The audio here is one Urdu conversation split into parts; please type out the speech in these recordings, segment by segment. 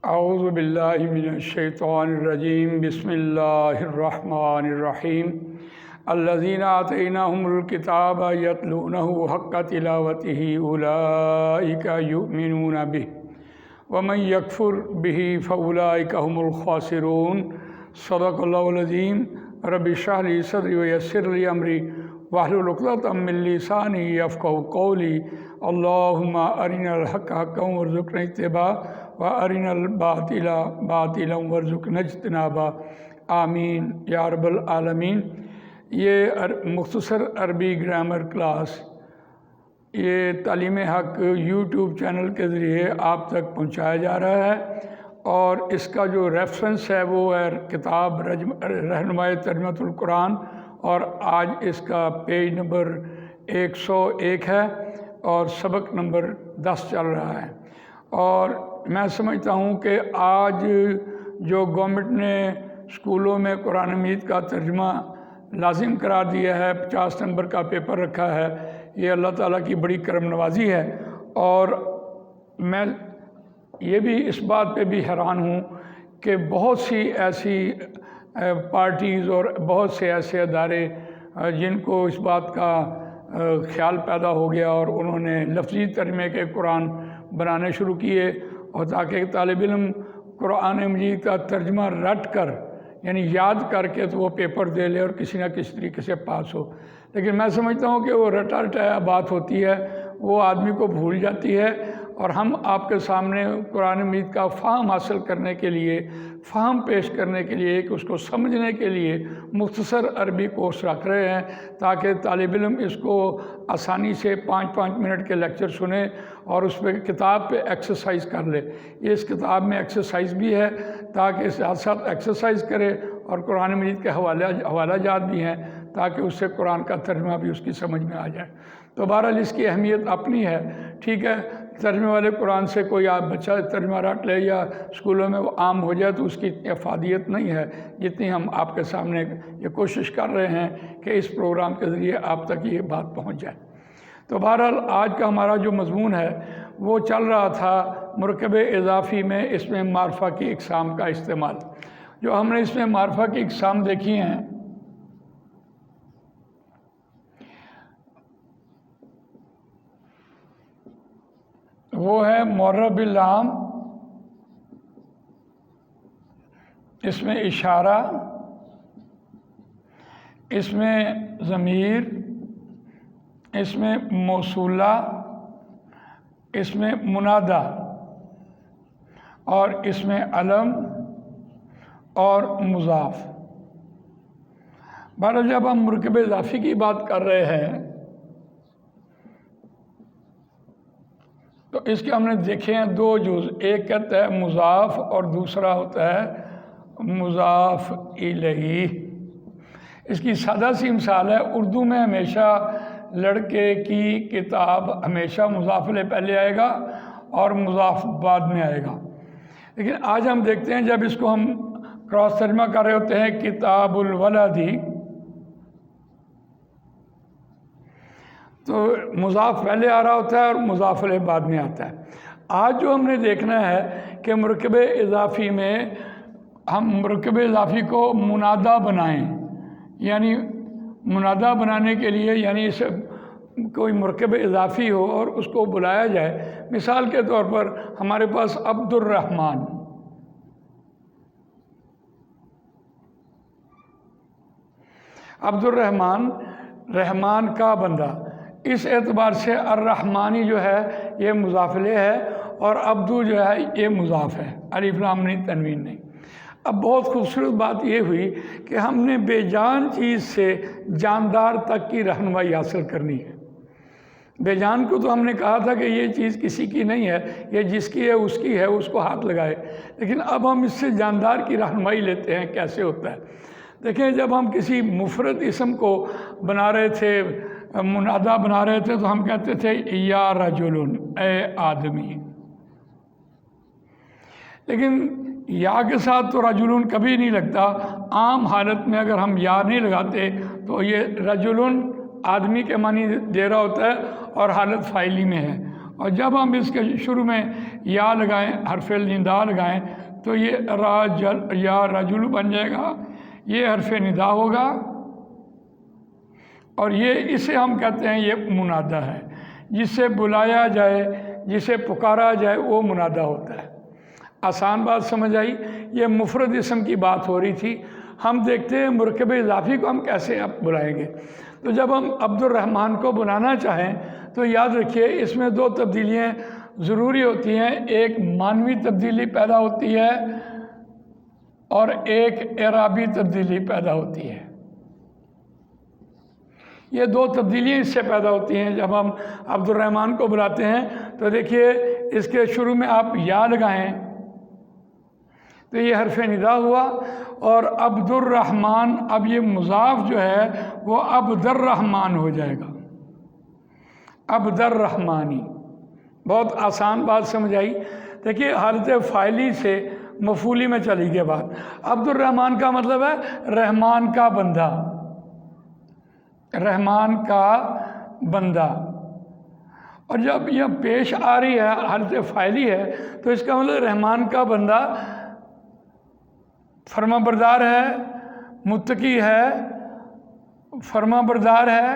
اعوذ باللہ من الشیطان الرجیم بسم اللہ الرحمن الرحیم الذین آتیناہم الکتاب یتلونہ حق تلاوتہ اولئک یؤمنون بہ ومن یکفر بہ فاولئک هم الخاسرون صدق اللہ العظیم رب اشرح لی صدری ویسر لی امری واحلل عقدۃ من لسانی یفقہوا قولی اللہم ارنا الحق حقا وارزقنا اتباعہ وارنا الباطل باطلا وارزقنا اجتنابہ آمین یا رب العالمین۔ یہ مختصر عربی گرامر کلاس یہ تعلیم حق یوٹیوب چینل کے ذریعے آپ تک پہنچایا جا رہا ہے، اور اس کا جو ریفرنس ہے وہ ہے کتاب رہنمائے ترجمۃ القرآن، اور آج اس کا پیج نمبر 101 ہے اور سبق نمبر 10 چل رہا ہے۔ اور میں سمجھتا ہوں کہ آج جو گورنمنٹ نے اسکولوں میں قرآن مجید کا ترجمہ لازم قرار دیا ہے، 50 نمبر کا پیپر رکھا ہے، یہ اللہ تعالیٰ کی بڑی کرم نوازی ہے۔ اور میں یہ بھی اس بات پہ بھی حیران ہوں کہ بہت سی ایسی پارٹیز اور بہت سے ایسے ادارے جن کو اس بات کا خیال پیدا ہو گیا اور انہوں نے لفظی ترجمے کے قرآن بنانے شروع کیے، اور تاکہ طالب علم قرآن مجید کا ترجمہ رٹ کر یعنی یاد کر کے تو وہ پیپر دے لے اور کسی نہ کسی طریقے سے پاس ہو۔ لیکن میں سمجھتا ہوں کہ وہ رٹا رٹایا بات ہوتی ہے، وہ آدمی کو بھول جاتی ہے، اور ہم آپ کے سامنے قرآن مجید کا فہم حاصل کرنے کے لیے، فہم پیش کرنے کے لیے، کہ اس کو سمجھنے کے لیے مختصر عربی کورس رکھ رہے ہیں، تاکہ طالب علم اس کو آسانی سے 5 منٹ کے لیکچر سنے اور اس پہ کتاب پہ ایکسرسائز کر لے۔ یہ اس کتاب میں ایکسرسائز بھی ہے تاکہ ساتھ ساتھ ایکسرسائز کرے، اور قرآن مجید کے حوالہ جات بھی ہیں تاکہ اس سے قرآن کا ترجمہ بھی اس کی سمجھ میں آ جائے۔ تو بہرحال اس کی اہمیت اپنی ہے، ٹھیک ہے۔ ترجمے والے قرآن سے کوئی آپ بچہ ترجمہ رٹ لے یا اسکولوں میں وہ عام ہو جائے تو اس کی افادیت نہیں ہے جتنی ہم آپ کے سامنے یہ کوشش کر رہے ہیں کہ اس پروگرام کے ذریعے آپ تک یہ بات پہنچ جائے۔ تو بہرحال آج کا ہمارا جو مضمون ہے وہ چل رہا تھا مرکب اضافی میں اس میں معرفہ کی اقسام کا استعمال۔ جو ہم نے اس میں معرفہ کی اقسام دیکھی ہیں وہ ہے معرب باللام، اس میں اشارہ، اس میں ضمیر، اس میں موصولہ، اس میں منادہ، اور اس میں علم اور مضاف۔ بہرحال جب ہم مرکب اضافی کی بات کر رہے ہیں تو اس کے ہم نے دیکھے ہیں 2 جز، ایک کہتا ہے مضاف اور دوسرا ہوتا ہے مضاف الیہ۔ اس کی سادہ سی مثال ہے، اردو میں ہمیشہ لڑکے کی کتاب ہمیشہ مضاف الیہ پہلے آئے گا اور مضاف بعد میں آئے گا۔ لیکن آج ہم دیکھتے ہیں جب اس کو ہم کراس ترجمہ کر رہے ہوتے ہیں کتاب الولدی، تو مضاف پہلے آ رہا ہوتا ہے اور مضاف الیہ بعد میں آتا ہے۔ آج جو ہم نے دیکھنا ہے کہ مرکب اضافی میں ہم مرکب اضافی کو منادہ بنائیں، یعنی منادہ بنانے کے لیے یعنی اس کوئی مرکب اضافی ہو اور اس کو بلایا جائے۔ مثال کے طور پر ہمارے پاس عبد الرحمن، عبد الرحمن رحمان کا بندہ، اس اعتبار سے الرحمانی جو ہے یہ مضاف الیہ ہے، اور عبدو جو ہے یہ مضاف ہے، الف لام نہیں، تنوین نہیں۔ اب بہت خوبصورت بات یہ ہوئی کہ ہم نے بے جان چیز سے جاندار تک کی رہنمائی حاصل کرنی ہے۔ بے جان کو تو ہم نے کہا تھا کہ یہ چیز کسی کی نہیں ہے، یہ جس کی ہے اس کی ہے، اس کو ہاتھ لگائے، لیکن اب ہم اس سے جاندار کی رہنمائی لیتے ہیں۔ کیسے ہوتا ہے دیکھیں، جب ہم کسی مفرد اسم کو بنا رہے تھے، منادہ بنا رہے تھے، تو ہم کہتے تھے یا رجل، اے آدمی، لیکن یا کے ساتھ تو رجل کبھی نہیں لگتا۔ عام حالت میں اگر ہم یا نہیں لگاتے تو یہ رجل آدمی کے معنی دے رہا ہوتا ہے اور حالت فاعلی میں ہے، اور جب ہم اس کے شروع میں یا لگائیں، حرف ندا لگائیں، تو یہ راجل یا رجل بن جائے گا، یہ حرف ندا ہوگا، اور یہ اسے ہم کہتے ہیں یہ منادہ ہے، جسے بلایا جائے، جسے پکارا جائے وہ منادہ ہوتا ہے۔ آسان بات سمجھ آئی؟ یہ مفرد اسم کی بات ہو رہی تھی۔ ہم دیکھتے ہیں مرکب اضافی کو ہم کیسے اب بلائیں گے۔ تو جب ہم عبد الرحمن کو بلانا چاہیں تو یاد رکھیے اس میں دو تبدیلیاں ضروری ہوتی ہیں، ایک معنوی تبدیلی پیدا ہوتی ہے اور ایک اعرابی تبدیلی پیدا ہوتی ہے۔ یہ دو تبدیلیاں اس سے پیدا ہوتی ہیں جب ہم عبد الرحمن کو بلاتے ہیں۔ تو دیکھیے اس کے شروع میں آپ یا لگائیں تو یہ حرف ندا ہوا، اور عبد الرحمن اب یہ مضاف جو ہے وہ عبد الرحمن ہو جائے گا، عبد الرحمانی۔ بہت آسان بات سمجھ آئی؟ دیکھیے حالت فاعلی سے مفعولی میں چلی گئی بات۔ عبد الرحمن کا مطلب ہے رحمان کا بندہ، رحمان کا بندہ، اور جب یہ پیش آ رہی ہے حالت فاعلی ہے تو اس کا مطلب رحمان کا بندہ فرما بردار ہے، متقی ہے، فرما بردار ہے۔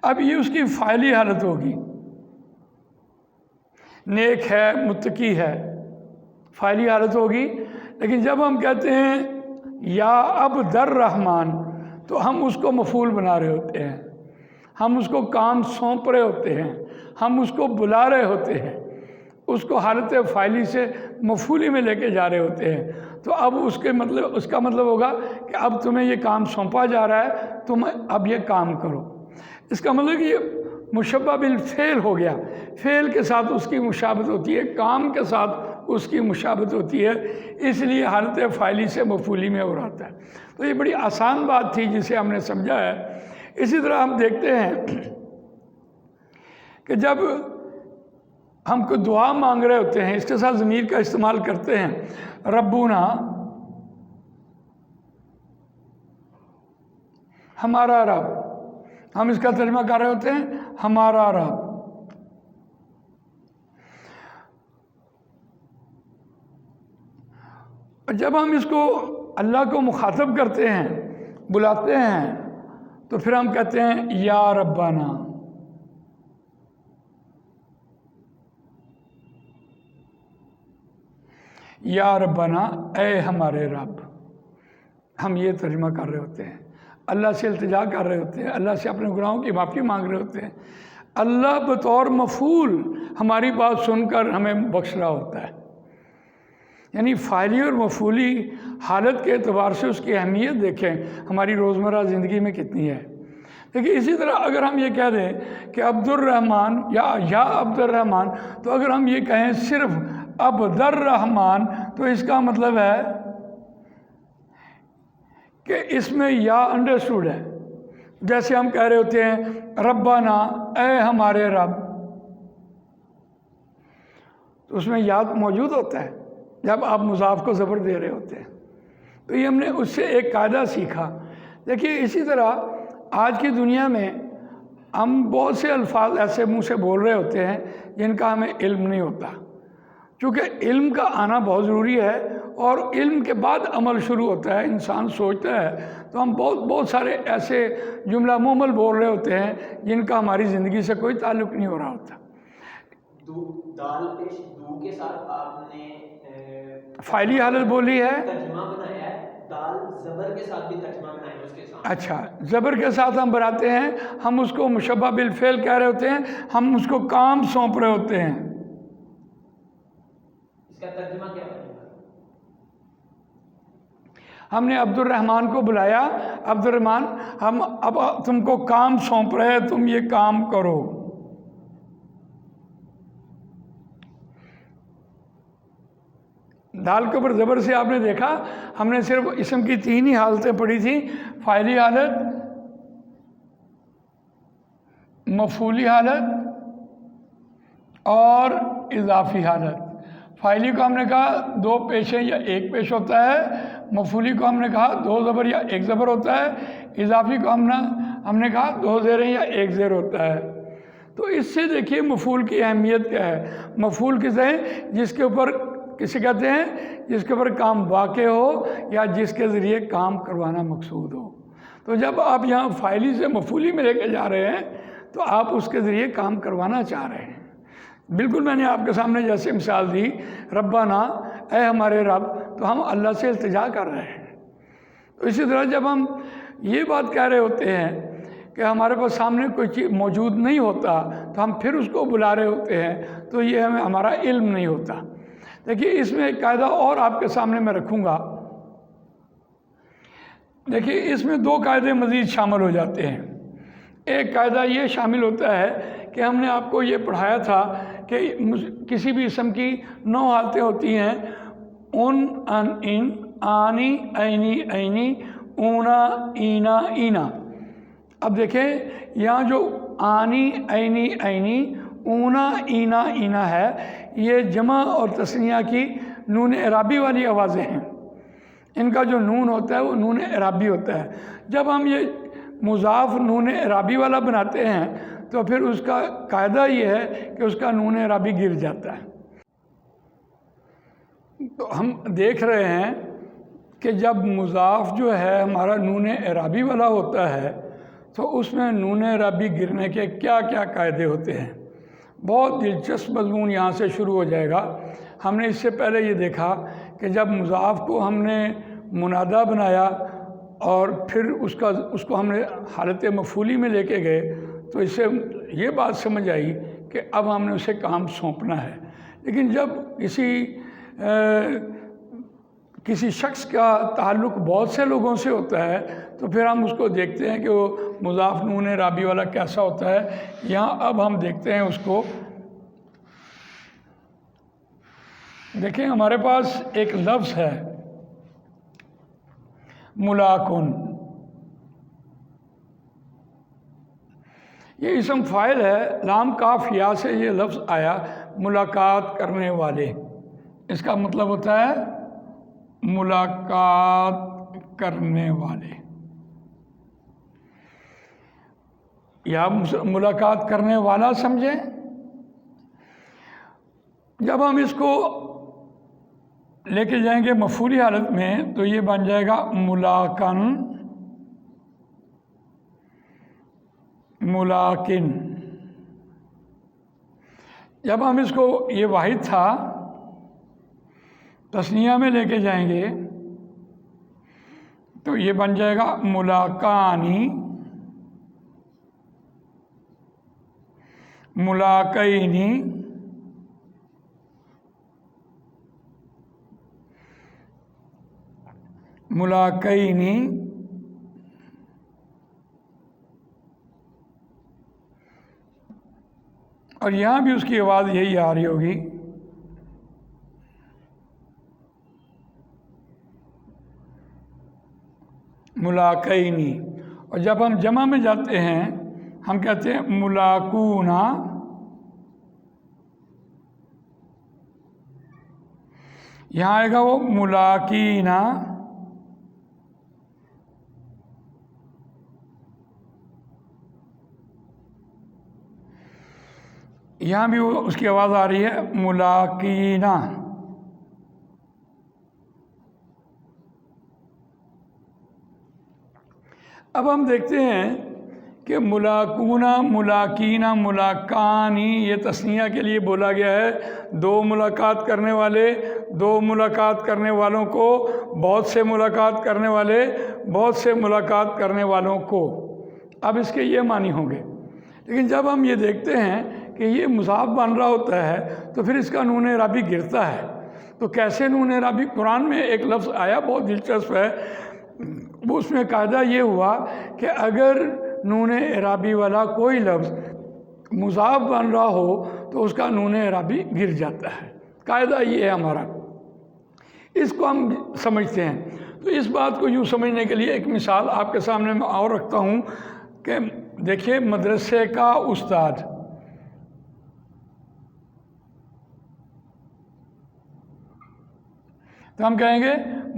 اب یہ اس کی فاعلی حالت ہوگی، نیک ہے، متقی ہے، فاعلی حالت ہوگی۔ لیکن جب ہم کہتے ہیں یا عبد الرحمن تو ہم اس کو مفعول بنا رہے ہوتے ہیں، ہم اس کو کام سونپ رہے ہوتے ہیں، ہم اس کو بلا رہے ہوتے ہیں، اس کو حالت فاعلی سے مفعولی میں لے کے جا رہے ہوتے ہیں۔ تو اب اس کا مطلب ہوگا کہ اب تمہیں یہ کام سونپا جا رہا ہے، تم اب یہ کام کرو۔ اس کا مطلب کہ یہ مشبہ بالفعل ہو گیا، فعل کے ساتھ اس کی مشابہت ہوتی ہے، کام کے ساتھ اس کی مشابہت ہوتی ہے، اس لیے حالت فاعلی سے مفعولی میں ہو رہتا ہے۔ تو یہ بڑی آسان بات تھی جسے ہم نے سمجھا ہے۔ اسی طرح ہم دیکھتے ہیں کہ جب ہم کوئی دعا مانگ رہے ہوتے ہیں، اس کے ساتھ ضمیر کا استعمال کرتے ہیں، ربنا، ہمارا رب، ہم اس کا ترجمہ کر رہے ہوتے ہیں ہمارا رب۔ جب ہم اس کو اللہ کو مخاطب کرتے ہیں، بلاتے ہیں، تو پھر ہم کہتے ہیں یا ربنا۔ یا ربنا، اے ہمارے رب۔ ہم یہ ترجمہ کر رہے ہوتے ہیں، اللہ سے التجا کر رہے ہوتے ہیں، اللہ سے اپنے گناہوں کی معافی مانگ رہے ہوتے ہیں۔ اللہ بطور مفعول ہماری بات سن کر ہمیں بخش رہا ہوتا ہے۔ یعنی فاعلی اور مفعولی حالت کے اعتبار سے اس کی اہمیت دیکھیں ہماری روزمرہ زندگی میں کتنی ہے۔ دیکھیے اسی طرح اگر ہم یہ کہہ دیں کہ عبد الرحمن یا عبد الرحمن، تو اگر ہم یہ کہیں صرف عبد الرحمن تو اس کا مطلب ہے کہ اس میں یا انڈرسٹوڈ ہے۔ جیسے ہم کہہ رہے ہوتے ہیں ربنا، اے ہمارے رب، تو اس میں یا موجود ہوتا ہے جب آپ مضاف کو زبر دے رہے ہوتے ہیں۔ تو یہ ہم نے اس سے ایک قاعدہ سیکھا۔ دیکھیے اسی طرح آج کی دنیا میں ہم بہت سے الفاظ ایسے منہ سے بول رہے ہوتے ہیں جن کا ہمیں علم نہیں ہوتا، چونکہ علم کا آنا بہت ضروری ہے، اور علم کے بعد عمل شروع ہوتا ہے، انسان سوچتا ہے۔ تو ہم بہت سارے ایسے جملہ ممل بول رہے ہوتے ہیں جن کا ہماری زندگی سے کوئی تعلق نہیں ہو رہا ہوتا۔ دال پیش دو کے ساتھ آپ نے فاعلی حالت بولی ہے، ترجمہ بنایا ہے، دال زبر کے ساتھ بھی ترجمہ بنایا اس کے ساتھ۔ اچھا، زبر کے ساتھ ہم بناتے ہیں، ہم اس کو مشبہ بالفعل کہہ رہے ہوتے ہیں، ہم اس کو کام سونپ رہے ہوتے ہیں۔ اس کا ترجمہ کیا بنے گا؟ ہم نے عبد الرحمن کو بلایا، عبد الرحمن ہم اب تم کو کام سونپ رہے ہیں، تم یہ کام کرو۔ دال کے اوپر زبر سے آپ نے دیکھا ہم نے صرف اسم کی 3 ہی حالتیں پڑھی تھیں، فاعلی حالت، مفعولی حالت اور اضافی حالت۔ فاعلی کو ہم نے کہا 2 پیش ہیں یا 1 پیش ہوتا ہے، مفعولی کو ہم نے کہا 2 زبر یا 1 زبر ہوتا ہے، اضافی کو ہم نے کہا 2 زیریں یا 1 زیر ہوتا ہے۔ تو اس سے دیکھیے مفعول کی اہمیت کیا ہے۔ مفعول کسے ہے؟ جس کے اوپر کسے کہتے ہیں؟ جس کے اوپر کام واقع ہو یا جس کے ذریعے کام کروانا مقصود ہو۔ تو جب آپ یہاں فاعلی سے مفعولی میں لے کے جا رہے ہیں تو آپ اس کے ذریعے کام کروانا چاہ رہے ہیں۔ بالکل میں نے آپ کے سامنے جیسے مثال دی، ربنا، اے ہمارے رب، تو ہم اللہ سے التجا کر رہے ہیں۔ تو اسی طرح جب ہم یہ بات کہہ رہے ہوتے ہیں کہ ہمارے پاس سامنے کوئی چیز موجود نہیں ہوتا تو ہم پھر اس کو بلا رہے ہوتے ہیں، تو یہ ہمارا علم نہیں ہوتا۔ دیکھیے اس میں ایک قاعدہ اور آپ کے سامنے میں رکھوں گا۔ دیکھیے اس میں 2 قاعدے مزید شامل ہو جاتے ہیں۔ ایک قاعدہ یہ شامل ہوتا ہے کہ ہم نے آپ کو یہ پڑھایا تھا کہ کسی بھی اسم کی 9 حالتیں ہوتی ہیں: ان، ان، آنی، اینی، اینی، اونا، اینا، اینا۔ اب دیکھیں یہاں جو آنی، اینی، اینی، اونا، اینا، اینا ہے، یہ جمع اور تثنیہ کی نون اعرابی والی آوازیں ہیں۔ ان کا جو نون ہوتا ہے وہ نون اعرابی ہوتا ہے۔ جب ہم یہ مضاف نون اعرابی والا بناتے ہیں تو پھر اس کا قاعدہ یہ ہے کہ اس کا نون اعرابی گر جاتا ہے۔ تو ہم دیکھ رہے ہیں کہ جب مضاف جو ہے ہمارا نون اعرابی والا ہوتا ہے تو اس میں نون اعرابی گرنے کے کیا کیا قاعدے ہوتے ہیں۔ بہت دلچسپ مضمون یہاں سے شروع ہو جائے گا۔ ہم نے اس سے پہلے یہ دیکھا کہ جب مضاف کو ہم نے منادہ بنایا اور پھر اس کو ہم نے حالت مفعولی میں لے کے گئے تو اس سے یہ بات سمجھ آئی کہ اب ہم نے اسے کام سونپنا ہے۔ لیکن جب کسی شخص کا تعلق بہت سے لوگوں سے ہوتا ہے تو پھر ہم اس کو دیکھتے ہیں کہ وہ مضاف نون اعرابی والا کیسا ہوتا ہے۔ یہاں اب ہم دیکھتے ہیں اس کو۔ دیکھیں ہمارے پاس ایک لفظ ہے ملاقن، یہ اسم فاعل ہے، لام کاف یا سے یہ لفظ آیا، ملاقات کرنے والے۔ اس کا مطلب ہوتا ہے ملاقات کرنے والے یا ملاقات کرنے والا سمجھیں۔ جب ہم اس کو لے کے جائیں گے مفعولی حالت میں تو یہ بن جائے گا ملاقن، ملاقن۔ جب ہم اس کو، یہ واحد تھا، تثنیہ میں لے کے جائیں گے تو یہ بن جائے گا ملاقانی، ملاقینی، ملاقینی، اور یہاں بھی اس کی آواز یہی آ رہی ہوگی، ملاقینی۔ اور جب ہم جمع میں جاتے ہیں ہم کہتے ہیں ملاقونا، یہاں آئے گا وہ ملاقینا، یہاں بھی اس کی آواز آ رہی ہے ملاقینا۔ اب ہم دیکھتے ہیں کہ ملاقونا، ملاقینا، ملاقانی یہ تثنیہ کے لیے بولا گیا ہے۔ 2 ملاقات کرنے والے، 2 ملاقات کرنے والوں کو، بہت سے ملاقات کرنے والے، بہت سے ملاقات کرنے والوں کو۔ اب اس کے یہ معنی ہوں گے۔ لیکن جب ہم یہ دیکھتے ہیں کہ یہ مضاف بن رہا ہوتا ہے تو پھر اس کا نون اعرابی گرتا ہے۔ تو کیسے نون اعرابی؟ قرآن میں ایک لفظ آیا بہت دلچسپ ہے، وہ اس میں قاعدہ یہ ہوا کہ اگر نون اعرابی والا کوئی لفظ مضاف بن رہا ہو تو اس کا نون اعرابی گر جاتا ہے۔ قاعدہ یہ ہے ہمارا، اس کو ہم سمجھتے ہیں۔ تو اس بات کو یوں سمجھنے کے لیے ایک مثال آپ کے سامنے میں اور رکھتا ہوں کہ دیکھیے مدرسے کا استاد، تو ہم کہیں گے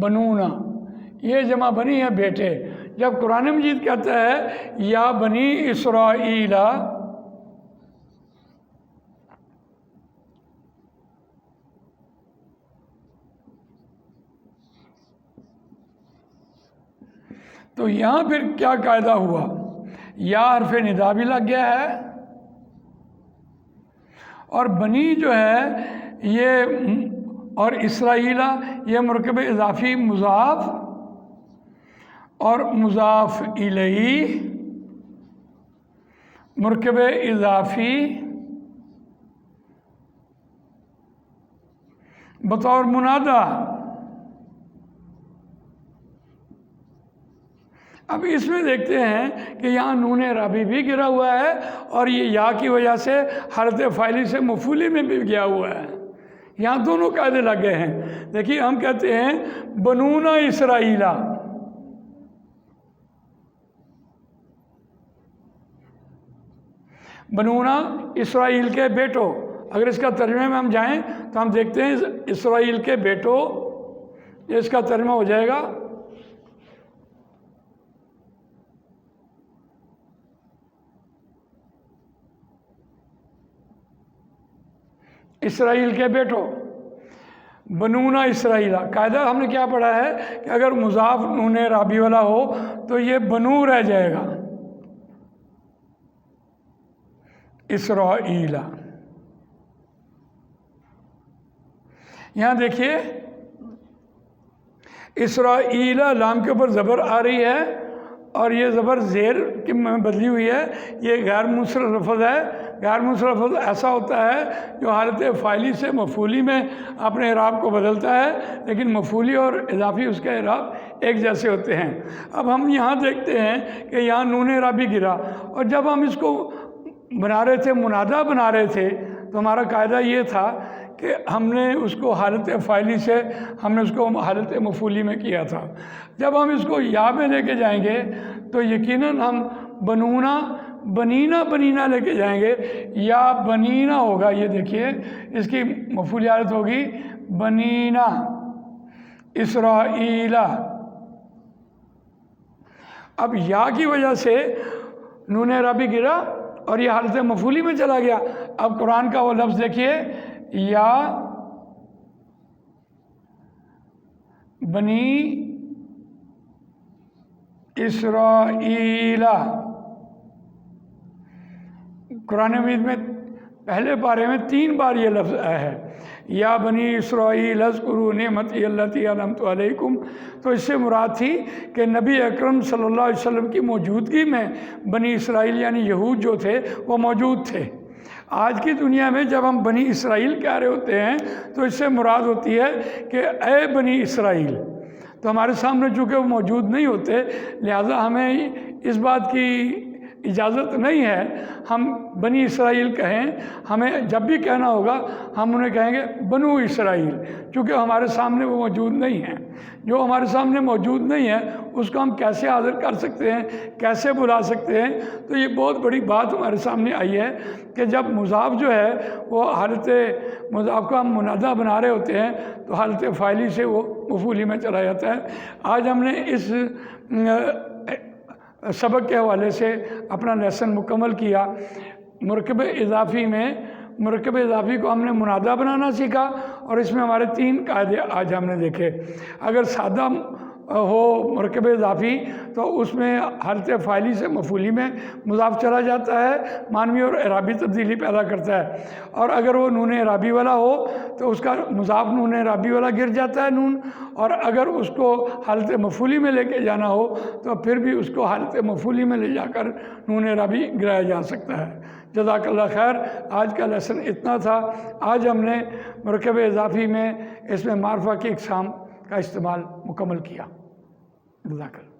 بنونا، یہ جمع بنی ہے بیٹے۔ جب قرآن مجید کہتا ہے یا بنی اسرائیل، تو یہاں پھر کیا قاعدہ ہوا؟ یا حرف ندا بھی لگ گیا ہے، اور بنی جو ہے یہ اور اسرائیل یہ مرکب اضافی مضاف اور مضاف الیہ مرکب اضافی بطور منادہ۔ اب اس میں دیکھتے ہیں کہ یہاں نون رابی بھی گرا ہوا ہے، اور یہ یا کی وجہ سے حالت فاعلی سے مفعولی میں بھی گیا ہوا ہے۔ یہاں دونوں قاعدے لگ گئے ہیں۔ دیکھیے ہم کہتے ہیں بنونا اسرائیلا، بنونا اسرائیل کے بیٹوں۔ اگر اس کا ترجمے میں ہم جائیں تو ہم دیکھتے ہیں اسرائیل کے بیٹوں، اس کا ترجمہ ہو جائے گا اسرائیل کے بیٹوں، بنونا اسرائیل۔ قاعدہ ہم نے کیا پڑھا ہے کہ اگر مضاف نون رابی والا ہو تو یہ بنو رہ جائے گا، اسرائیل۔ یہاں دیکھیے اسرائیل لام کے اوپر زبر آ رہی ہے، اور یہ زبر زیر کی میں بدلی ہوئی ہے۔ یہ غیر منصرف لفظ ہے۔ غیر منصرف لفظ ایسا ہوتا ہے جو حالت فاعلی سے مفعولی میں اپنے اعراب کو بدلتا ہے، لیکن مفعولی اور اضافی اس کا اعراب ایک جیسے ہوتے ہیں۔ اب ہم یہاں دیکھتے ہیں کہ یہاں نون رابی گرا، اور جب ہم اس کو بنا رہے تھے، منادہ بنا رہے تھے، تو ہمارا قاعدہ یہ تھا کہ ہم نے اس کو حالت فاعلی سے ہم نے اس کو حالت مفعولی میں کیا تھا۔ جب ہم اس کو یا میں لے کے جائیں گے تو یقیناً ہم بنونا بنینا بنینا لے کے جائیں گے، یا بنینا ہوگا۔ یہ دیکھیے اس کی مفعولی حالت ہوگی بنینا اسرائیل۔ اب یا کی وجہ سے نون رابی گرا اور یہ حالت مفعولی میں چلا گیا۔ اب قرآن کا وہ لفظ دیکھیے، یا بنی اسرائیل۔ قرآن مجید میں پہلے پارے میں 3 بار یہ لفظ آیا ہے، یا بنی اسرائیل اذکروا نعمتی التی انعمت علیکم۔ تو اس سے مراد تھی کہ نبی اکرم صلی اللہ علیہ وسلم کی موجودگی میں بنی اسرائیل یعنی یہود جو تھے وہ موجود تھے۔ آج کی دنیا میں جب ہم بنی اسرائیل کہہ رہے ہوتے ہیں تو اس سے مراد ہوتی ہے کہ اے بنی اسرائیل۔ تو ہمارے سامنے چونکہ وہ موجود نہیں ہوتے، لہذا ہمیں اس بات کی اجازت نہیں ہے ہم بنی اسرائیل کہیں۔ ہمیں جب بھی کہنا ہوگا ہم انہیں کہیں گے بنو اسرائیل، چونکہ ہمارے سامنے وہ موجود نہیں ہیں۔ جو ہمارے سامنے موجود نہیں ہے اس کو ہم کیسے حاضر کر سکتے ہیں، کیسے بلا سکتے ہیں؟ تو یہ بہت بڑی بات ہمارے سامنے آئی ہے کہ جب مضاف جو ہے وہ حالت مضاف کو ہم منادہ بنا رہے ہوتے ہیں تو حالت فاعلی سے وہ مفعولی میں چلا جاتا ہے۔ آج ہم نے اس سبق کے حوالے سے اپنا لیسن مکمل کیا۔ مرکب اضافی میں مرکب اضافی کو ہم نے منادہ بنانا سیکھا، اور اس میں ہمارے 3 قاعدے آج ہم نے دیکھے۔ اگر سادہ ہو مرکب اضافی تو اس میں حالت فاعلی سے مفعولی میں مضاف چلا جاتا ہے، معنوی اور اعرابی تبدیلی پیدا کرتا ہے۔ اور اگر وہ نون اعرابی والا ہو تو اس کا مضاف نون اعرابی والا گر جاتا ہے نون، اور اگر اس کو حالت مفعولی میں لے کے جانا ہو تو پھر بھی اس کو حالت مفعولی میں لے جا کر نون اعرابی گرایا جا سکتا ہے۔ جزاک اللہ خیر۔ آج کا لیسن اتنا تھا۔ آج ہم نے مرکب اضافی میں اس میں معرفہ کی اقسام کا استعمال مکمل کیا۔ جزاک اللہ۔